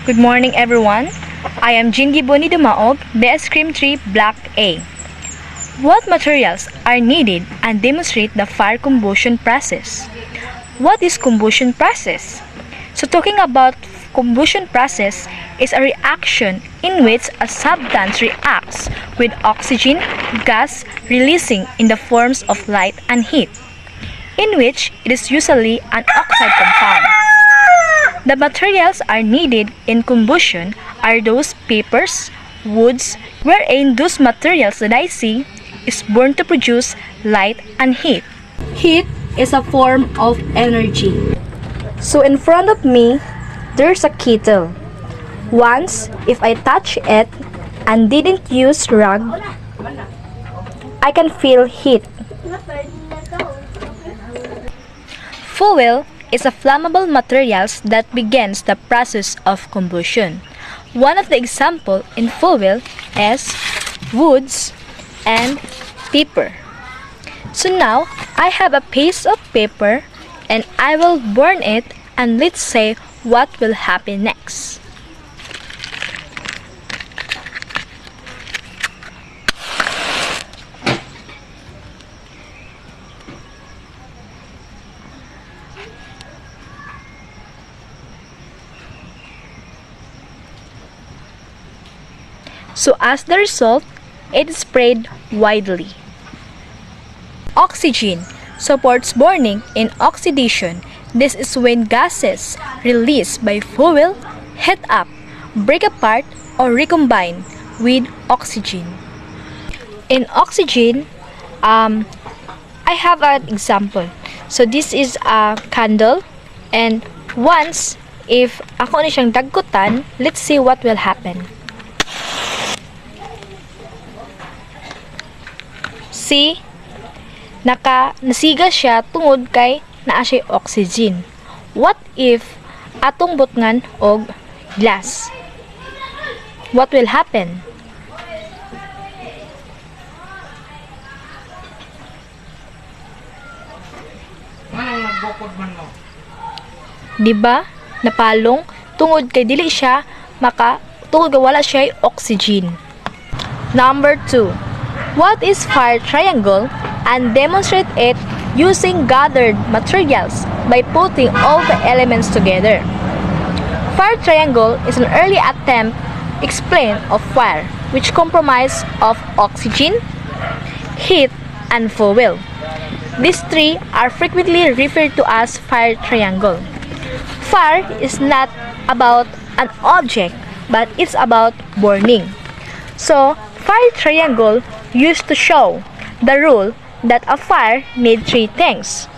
Good morning, everyone. I am Jingi Boni Dumaog, Bscrim 3 Block A. What materials are needed and demonstrate the fire combustion process? What is combustion process? So talking about combustion process is a reaction in which a substance reacts with oxygen gas releasing in the forms of light and heat, in which it is usually an oxide compound. The materials are needed in combustion are those papers, woods, wherein those materials that I see is burned to produce light and heat. Heat is a form of energy. So in front of me, there's a kettle. Once, if I touch it and didn't use rag, I can feel heat. Fuel is a flammable materials that begins the process of combustion. One of the example in fuel is woods and paper. So now I have a piece of paper and I will burn it, and let's say what will happen next. So as the result, it is spread widely. Oxygen supports burning in oxidation. This is when gases released by fuel heat up, break apart, or recombine with oxygen. In oxygen, I have an example. So this is a candle, and once if ako na siyang dagkutan, let's see what will happen. See, nasiga siya tungod kay naa siya oxygen. What if atong butngan og glass? What will happen? Diba? Napalong tungod kay dili siya tungod kay wala siya oxygen. Number 2. What is fire triangle, and demonstrate it using gathered materials by putting all the elements together. Fire triangle is an early attempt explain of fire which comprise of oxygen, heat, and fuel. These three are frequently referred to as fire triangle. Fire is not about an object, but it's about burning. So, fire triangle used to show the rule that a fire needs three things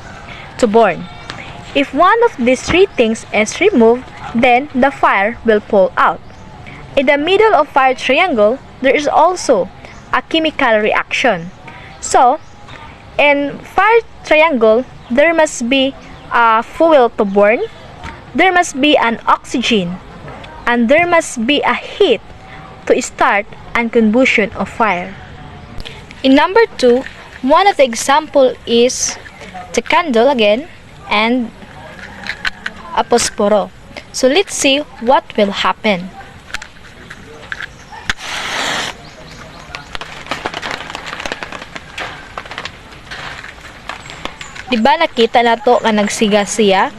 to burn. If one of these three things is removed, then the fire will pull out. In the middle of fire triangle, there is also a chemical reaction. So, in fire triangle, there must be a fuel to burn, there must be an oxygen, and there must be a heat to start and combustion of fire. In number 2, one of the example is the candle again and a posporo. So let's see what will happen. Diba nakita na to nga nagsiga siya?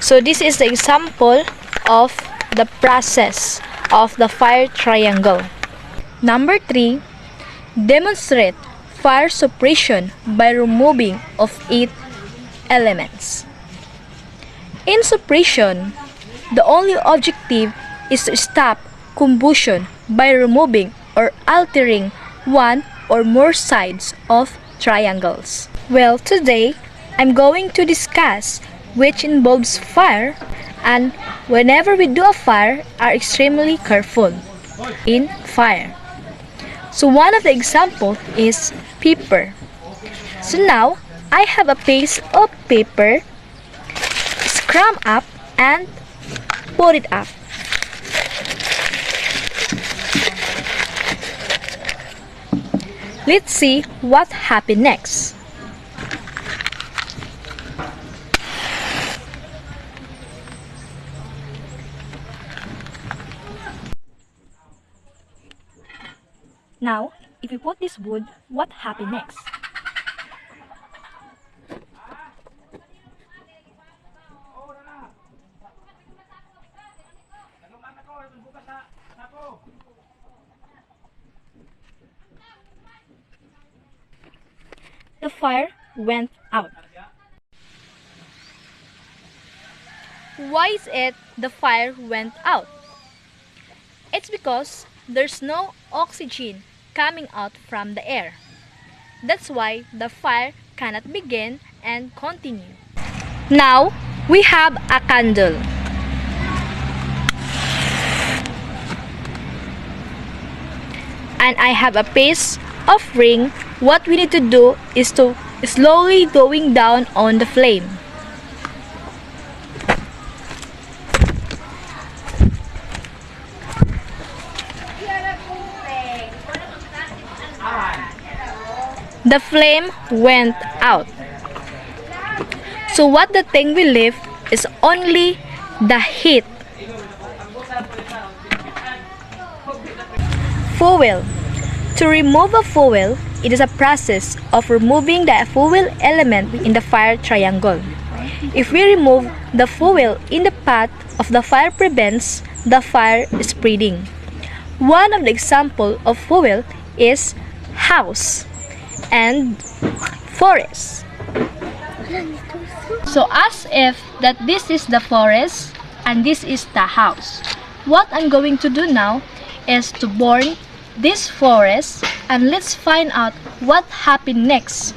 So this is the example of the process of the fire triangle. Number 3, demonstrate fire suppression by removing of 8 elements. In suppression, the only objective is to stop combustion by removing or altering one or more sides of triangles. Well, today, I'm going to discuss which involves fire, and whenever we do a fire, are extremely careful in fire. So one of the example is paper. So now, I have a piece of paper, scrum up and put it up. Let's see what happened next. Now, if we put this wood, what happened next? The fire went out. Why is it the fire went out? It's because there's no oxygen coming out from the air. That's why the fire cannot begin and continue. Now, we have a candle. And I have a piece of ring. What we need to do is to slowly going down on the flame. The flame went out. So what the thing will leave is only the heat. Fuel. To remove a fuel, it is a process of removing the fuel element in the fire triangle. If we remove the fuel in the path of the fire prevents the fire spreading. One of the example of fuel is house and forest. So as if that this is the forest and this is the house. What I'm going to do now is to burn this forest and let's find out what happened next.